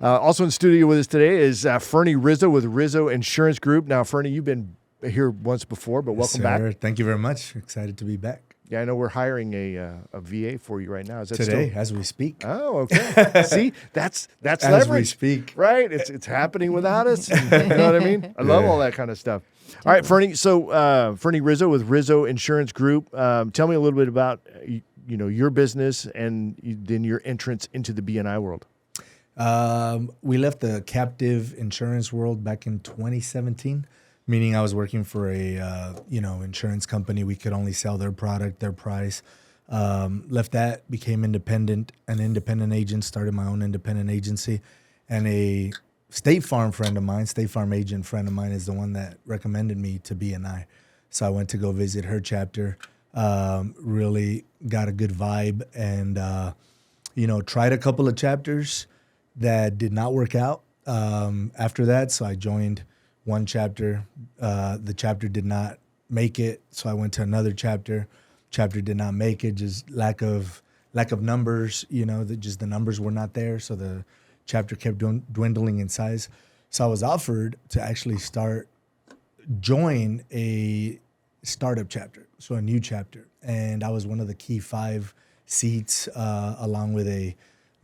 Also in studio with us today is Fernie Rizo with Rizo Insurance Group. Now, Fernie, you've been here once before, but welcome back. Thank you very much. Excited to be back. Yeah, I know we're hiring a VA for you right now. Is that Today, still? as we speak. Oh, okay. See, that's As leverage. we speak. Right? It's happening without us. You know what I mean? I love all that kind of stuff. All right, Fernie. So Fernie Rizo with Rizo Insurance Group. Tell me a little bit about your business and then your entrance into the BNI world. We left the captive insurance world back in 2017, meaning I was working for a insurance company. We could only sell their product, their price. Left that, became an independent agent, started my own independent agency, and a State Farm agent friend of mine is the one that recommended me to BNI. So I went to go visit her chapter, really got a good vibe, and tried a couple of chapters that did not work out after that. So I joined one chapter. The chapter did not make it, so I went to another chapter. Chapter did not make it, just lack of numbers. The numbers were not there, so the chapter kept dwindling in size. So I was offered to actually join a startup chapter, so a new chapter, and I was one of the key 5 seats, along with a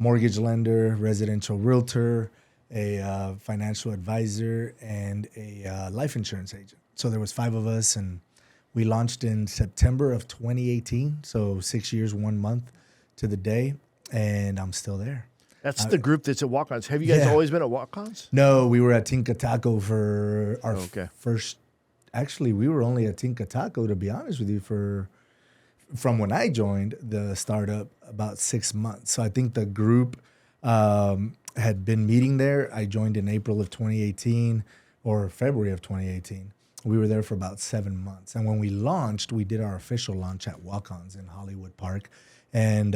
mortgage lender, residential realtor, a financial advisor, and a life insurance agent. So there was 5 of us, and we launched in September of 2018. So 6 years, 1 month to the day, and I'm still there. That's the group that's at Walk-Ons. Have you guys always been at Walk-Ons? No, we were at Tinka Taco for our first. Actually, we were only at Tinka Taco, to be honest with you, from when I joined the startup, about 6 months. So I think the group had been meeting there. I joined in April of 2018 or February of 2018. We were there for about 7 months. And when we launched, we did our official launch at Walk-Ons in Hollywood Park. And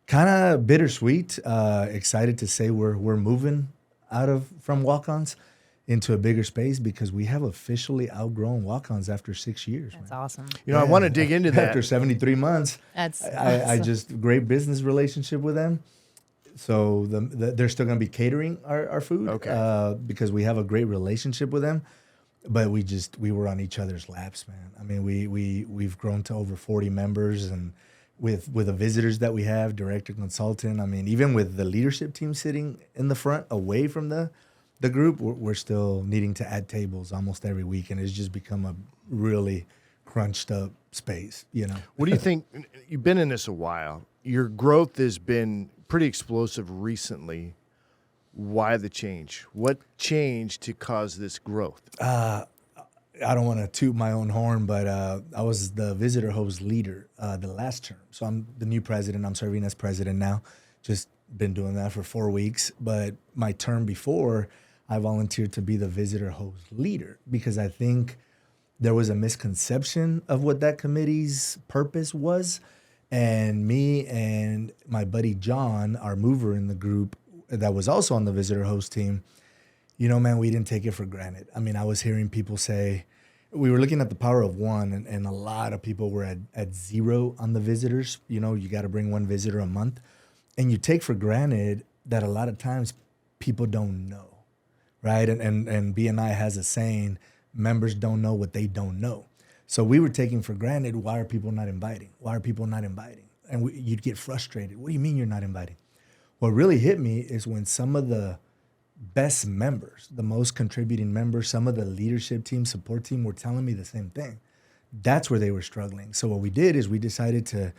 kind of bittersweet, excited to say we're moving from Walk-Ons into a bigger space because we have officially outgrown Walk-Ons after 6 years. That's awesome. I want to dig into that. After 73 months, I just great business relationship with them. So they're still going to be catering our food, because we have a great relationship with them. But we were on each other's laps, man. I mean, we've grown to over 40 members, and with the visitors that we have, director, consultant. I mean, even with the leadership team sitting in the front, away from the group, we're still needing to add tables almost every week, and it's just become a really crunched up space. What do you think? You've been in this a while. Your growth has been pretty explosive recently. Why the change? What changed to cause this growth? I don't want to toot my own horn, but I was the visitor host leader the last term. So I'm the new president. I'm serving as president now. Just been doing that for 4 weeks. But my term before, I volunteered to be the visitor host leader because I think there was a misconception of what that committee's purpose was. And me and my buddy John, our mover in the group, that was also on the visitor host team, man, we didn't take it for granted. I mean, I was hearing people say, we were looking at the power of one, and a lot of people were at 0 on the visitors. You got to bring 1 visitor a month. And you take for granted that a lot of times people don't know, right? And BNI has a saying, members don't know what they don't know. So we were taking for granted, why are people not inviting? Why are people not inviting? And you'd get frustrated. What do you mean you're not inviting? What really hit me is when some of the best members, the most contributing members, some of the leadership team, support team were telling me the same thing. That's where they were struggling. So what we did is we decided to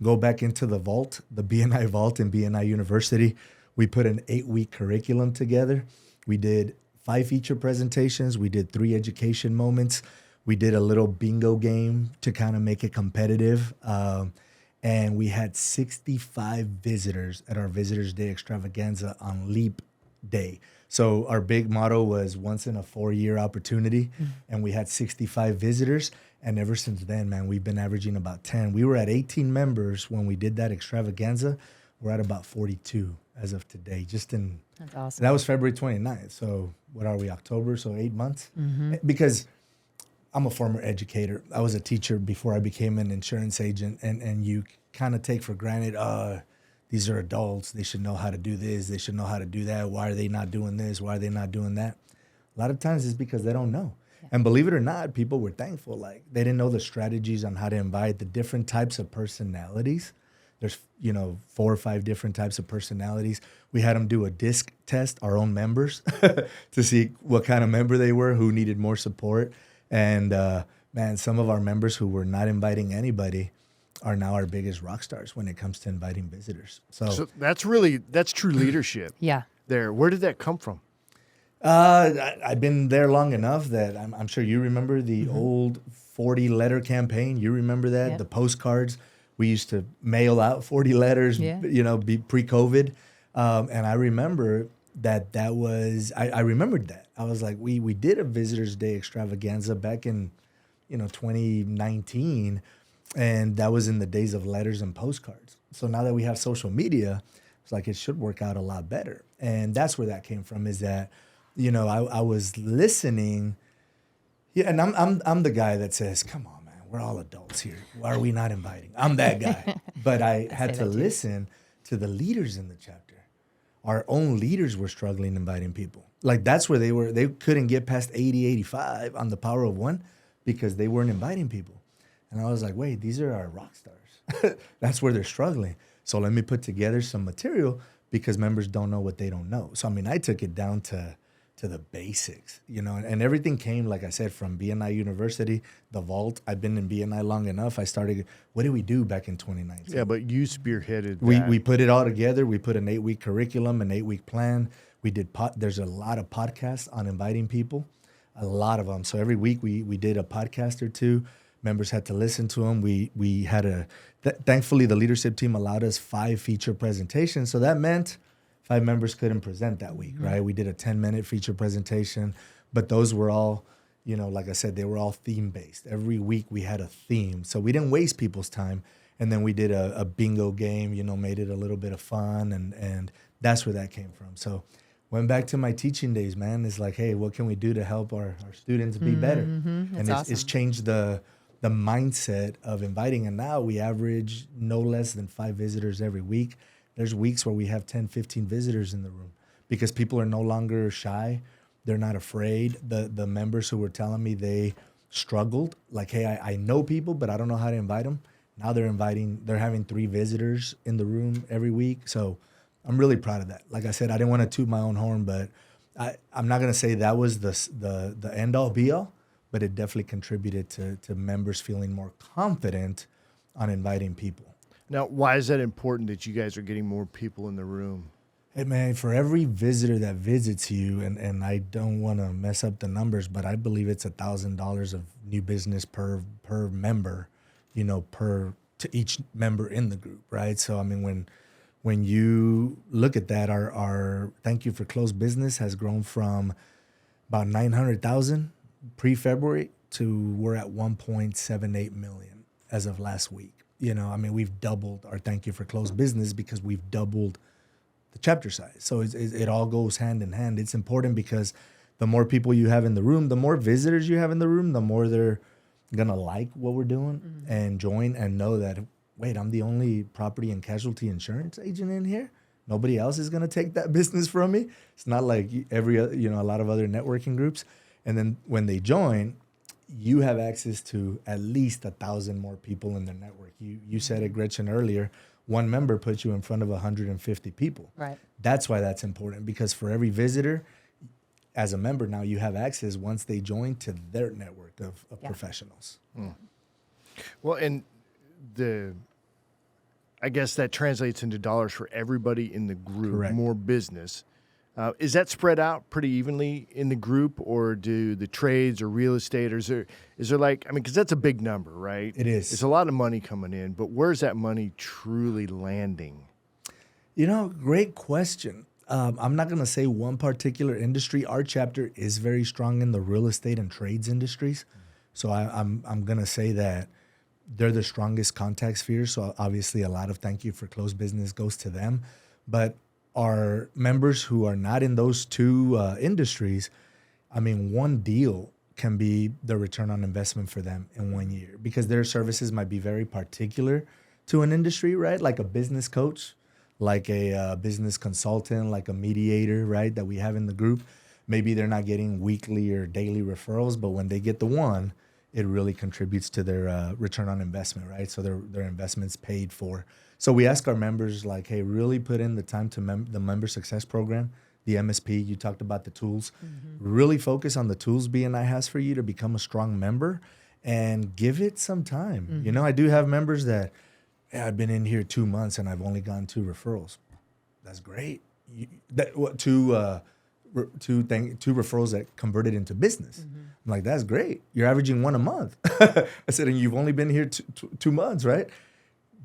go back into the vault, the BNI vault in BNI University. We put an 8-week curriculum together. We did 5 feature presentations. We did 3 education moments. We did a little bingo game to kind of make it competitive. And we had 65 visitors at our Visitors Day extravaganza on Leap Day. So our big motto was once in a 4-year opportunity, and we had 65 visitors. And ever since then, man, we've been averaging about 10. We were at 18 members when we did that extravaganza. We're at about 42 as of today. That's awesome. That was February 29th. So what are we, October? So 8 months? Mm-hmm. Because I'm a former educator. I was a teacher before I became an insurance agent, and you kind of take for granted, these are adults. They should know how to do this. They should know how to do that. Why are they not doing this? Why are they not doing that? A lot of times it's because they don't know. Yeah. And believe it or not, people were thankful. Like, they didn't know the strategies on how to invite the different types of personalities. There's, 4 or 5 different types of personalities. We had them do a disc test, our own members, to see what kind of member they were, who needed more support. And man, some of our members who were not inviting anybody are now our biggest rock stars when it comes to inviting visitors. So that's true leadership. Yeah. There. Where did that come from? I've been there long enough that I'm sure you remember the old 40 letter campaign. You remember that? Yep. The postcards. We used to mail out 40 letters, be pre-COVID. And I remember that was, I remembered that. I was like, we did a Visitors Day extravaganza back in, 2019. And that was in the days of letters and postcards. So now that we have social media, it's like it should work out a lot better. And that's where that came from, is that, I was listening. Yeah, and I'm the guy that says, come on, man, we're all adults here. Why are we not inviting? I'm that guy. But I had to listen to the leaders in the chapter. Our own leaders were struggling inviting people. Like, that's where they couldn't get past 80, 85 on the power of one because they weren't inviting people. And I was like, wait, these are our rock stars. That's where they're struggling. So let me put together some material because members don't know what they don't know. So, I took it down to the basics, and everything came, like I said, from BNI University, the vault. I've been in BNI long enough. I started, what did we do back in 2019? Yeah, but you spearheaded that. We put it all together. We put an 8-week curriculum, an 8-week plan. We did, there's a lot of podcasts on inviting people, a lot of them. So every week we did a podcast or two. Members had to listen to them. We had thankfully the leadership team allowed us 5 feature presentations. So that meant 5 members couldn't present that week, right? We did a 10-minute feature presentation, but those were all, like I said, they were all theme-based. Every week we had a theme. So we didn't waste people's time. And then we did a bingo game, made it a little bit of fun. And that's where that came from. So went back to my teaching days, man. It's like, hey, what can we do to help our students be better? And it's changed the mindset of inviting. And now we average no less than 5 visitors every week. There's weeks where we have 10, 15 visitors in the room because people are no longer shy. They're not afraid. The members who were telling me they struggled, like, hey, I know people, but I don't know how to invite them. Now they're having 3 visitors in the room every week. So I'm really proud of that. Like I said, I didn't want to toot my own horn, but I'm not going to say that was the end all be all, but it definitely contributed to members feeling more confident on inviting people. Now, why is that important that you guys are getting more people in the room? Hey, man, for every visitor that visits you, and I don't want to mess up the numbers, but I believe it's $1,000 of new business per member, to each member in the group, right? So, when you look at that, our thank you for closed business has grown from about 900,000 pre-February to we're at 1.78 million as of last week. We've doubled our thank you for closed business because we've doubled the chapter size. So it all goes hand in hand. It's important because the more people you have in the room, the more visitors you have in the room, the more they're going to like what we're doing and join and know that, wait, I'm the only property and casualty insurance agent in here. Nobody else is going to take that business from me. It's not like a lot of other networking groups. And then when they join, you have access to at least 1,000 more people in their network. You said it, Gretchen, earlier. One member puts you in front of 150 people. Right. That's why that's important, because for every visitor, as a member now, you have access once they join to their network of professionals. Well, and I guess that translates into dollars for everybody in the group. Correct. More business. Is that spread out pretty evenly in the group, or do the trades or real estate, or is there because that's a big number, right? It is. It's a lot of money coming in, but where's that money truly landing? Great question. I'm not going to say one particular industry. Our chapter is very strong in the real estate and trades industries. So I'm going to say that they're the strongest contact sphere. So obviously a lot of thank you for closed business goes to them. But our members who are not in those two industries, one deal can be the return on investment for them in 1 year, because their services might be very particular to an industry, right? Like a business coach, like a business consultant, like a mediator, right, that we have in the group. Maybe they're not getting weekly or daily referrals, but when they get the one, it really contributes to their return on investment, right? So their investment's paid for. So we ask our members, like, hey, really put in the time to the member success program, the MSP. You talked about the tools. Really focus on the tools BNI has for you to become a strong member, and give it some time. You know, I do have members that, yeah, I've been in here 2 months and I've only gotten 2 referrals. That's great. Two referrals that converted into business. I'm like, that's great. You're averaging 1 a month. I said, and you've only been here 2 months, right?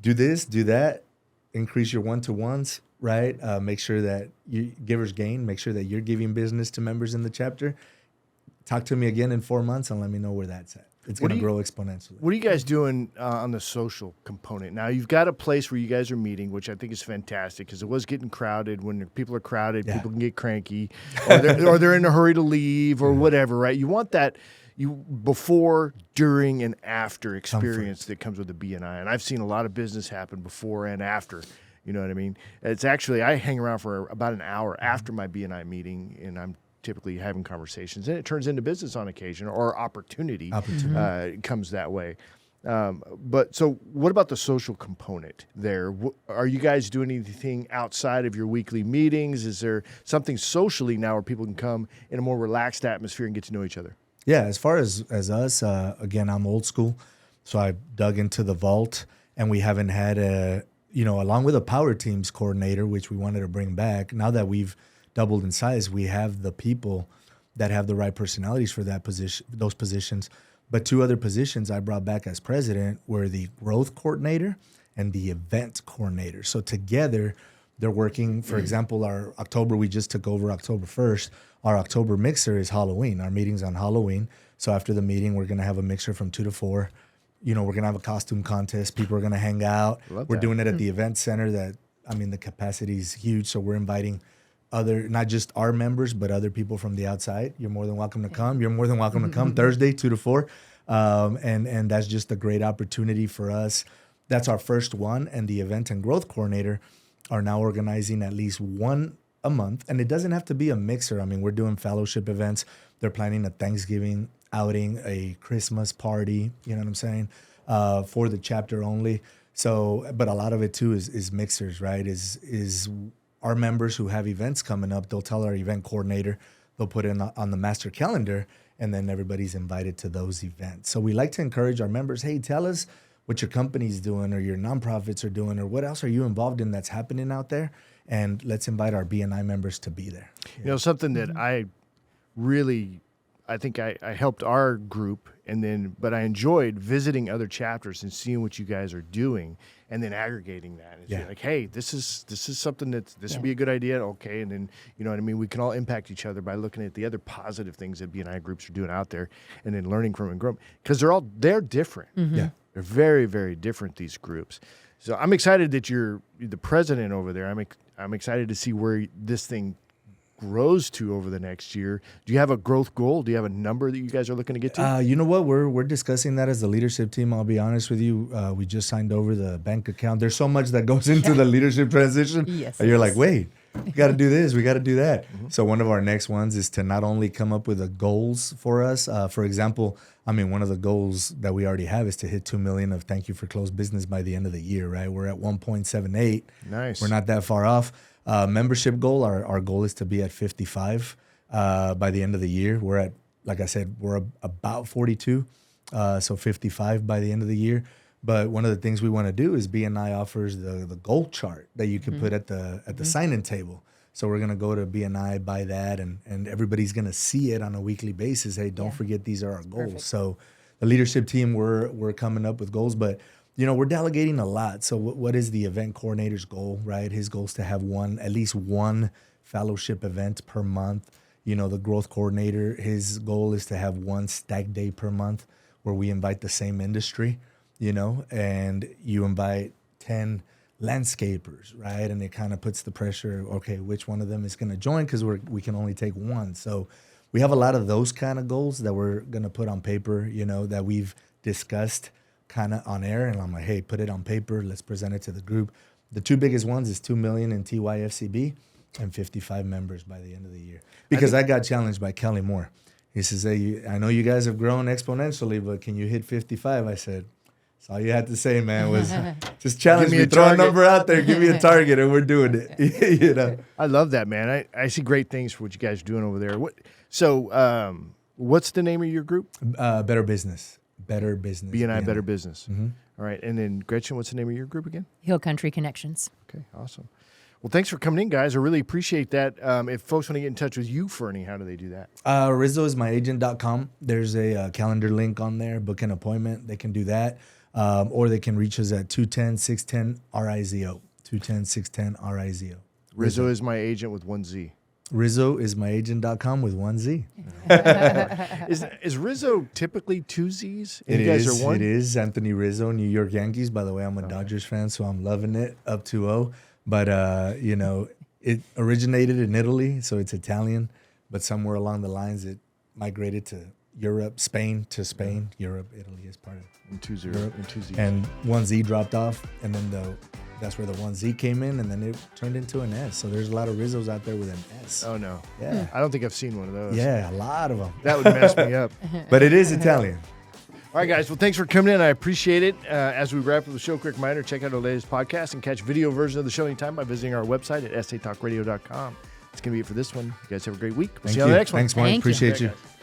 Do this, do that, increase your one-to-ones, right? Make sure that you givers gain, make sure that you're giving business to members in the chapter. Talk to me again in 4 months and let me know where that's at. It's going to grow exponentially. What are you guys doing on the social component? Now, you've got a place where you guys are meeting, which I think is fantastic because it was getting crowded. When people are crowded, people can get cranky or they're in a hurry to leave or whatever, right? You want that before, during, and after experience that comes with the BNI. And I've seen a lot of business happen before and after. You know what I mean? It's actually, I hang around for about an hour after my BNI meeting, and I'm typically having conversations, and it turns into business on occasion or opportunity comes that way. But so what about the social component there? Are you guys doing anything outside of your weekly meetings? Is there something socially now where people can come in a more relaxed atmosphere and get to know each other? Yeah, as far as us, again, I'm old school. So I dug into the vault, and we haven't had along with a power teams coordinator, which we wanted to bring back. Now that we've doubled in size, we have the people that have the right personalities for those positions. But 2 other positions I brought back as president were the growth coordinator and the event coordinator. So together, they're working. For example, our October, we just took over October 1st. Our October mixer is Halloween. Our meeting's on Halloween. So after the meeting, we're going to have a mixer from 2 to 4. We're going to have a costume contest. People are going to hang out. We're doing it at the event center the capacity is huge. So we're inviting not just our members, but other people from the outside. You're more than welcome to come. You're more than welcome to come Thursday, 2 to 4. And that's just a great opportunity for us. That's our first one. And the event and growth coordinator are now organizing at least one a month. And it doesn't have to be a mixer. I mean, we're doing fellowship events. They're planning a Thanksgiving outing, a Christmas party, you know what I'm saying, for the chapter only. So, but a lot of it too is mixers, right? Is our members who have events coming up, they'll tell our event coordinator, they'll put it on the master calendar, and then everybody's invited to those events. So we like to encourage our members, hey, tell us what your company's doing or your nonprofits are doing, or what else are you involved in that's happening out there, and let's invite our BNI members to be there. You know, something that I think I helped our group, but I enjoyed visiting other chapters and seeing what you guys are doing, and then aggregating that. It's like, hey, this is something that would be a good idea. Okay, and then you know what I mean. We can all impact each other by looking at the other positive things that BNI groups are doing out there, and then learning from and growing, because they're different. Yeah, they're very, very different, these groups. So I'm excited that you're the president over there. I'm excited to see where this thing grows to over the next year. Do you have a growth goal? Do you have a number that you guys are looking to get to? You know what? We're discussing that as the leadership team. I'll be honest with you. We just signed over the bank account. There's so much that goes into the leadership transition. Yes. You're like, wait, we got to do this. We got to do that. So one of our next ones is to not only come up with the goals for us. For example, one of the goals that we already have is to hit 2 million of thank you for closed business by the end of the year, right? We're at 1.78. Nice. We're not that far off. Membership goal, our goal is to be at 55 by the end of the year. We're at, like I said, we're about 42, so 55 by the end of the year. But one of the things we want to do is BNI offers the goal chart that you can put at the sign-in table. So we're going to go to BNI, buy that, and everybody's going to see it on a weekly basis. Hey, don't forget these are our goals. Perfect. So the leadership team, we're coming up with goals, but we're delegating a lot. So what is the event coordinator's goal, right? His goal is to have at least one fellowship event per month. The growth coordinator, his goal is to have one stag day per month where we invite the same industry, and you invite 10 landscapers, right? And it kind of puts the pressure, okay, which one of them is going to join, because we can only take one. So we have a lot of those kind of goals that we're going to put on paper, that we've discussed kind of on air, and I'm like, hey, put it on paper, let's present it to the group. The two biggest ones is 2 million in TYFCB and 55 members by the end of the year. Because I got challenged by Kelly Moore. He says, hey, I know you guys have grown exponentially, but can you hit 55? I said, that's all you had to say, man, was just challenge me, throw a number out there, give me a target, and we're doing it. You know? I love that, man. I see great things for what you guys are doing over there. What's the name of your group? Better Business. Better Business. BNI, Better Business. Mm-hmm. All right. And then, Gretchen, what's the name of your group again? Hill Country Connections. Okay, awesome. Well, thanks for coming in, guys. I really appreciate that. If folks want to get in touch with you, Fernie, how do they do that? RizoIsMyAgent.com. There's a calendar link on there. Book an appointment. They can do that. Or they can reach us at 210-610-RIZO. 210-610-RIZO. Rizo is my agent with one Z. RizoIsMyAgent.com with one Z. Is Rizzo typically two Z's? And you guys are one? It is. Anthony Rizzo, New York Yankees. By the way, I'm a Dodgers fan, so I'm loving it. Up 2-0. But, it originated in Italy, so it's Italian. But somewhere along the lines, it migrated to Europe, Spain to Spain. Europe, Italy is part of And 2 Europe. and 2 Z's. And one Z dropped off, and then that's where the one Z came in, and then it turned into an S. So there's a lot of Rizzos out there with an S. Oh, no. Yeah. I don't think I've seen one of those. Yeah, a lot of them. That would mess me up. But it is Italian. All right, guys. Well, thanks for coming in. I appreciate it. As we wrap up the show, quick reminder, check out our latest podcast and catch video version of the show anytime by visiting our website at satalkradio.com. It's going to be it for this one. You guys have a great week. We'll see you on the next one. Thanks, Mark. Thank you. Appreciate you. Guys.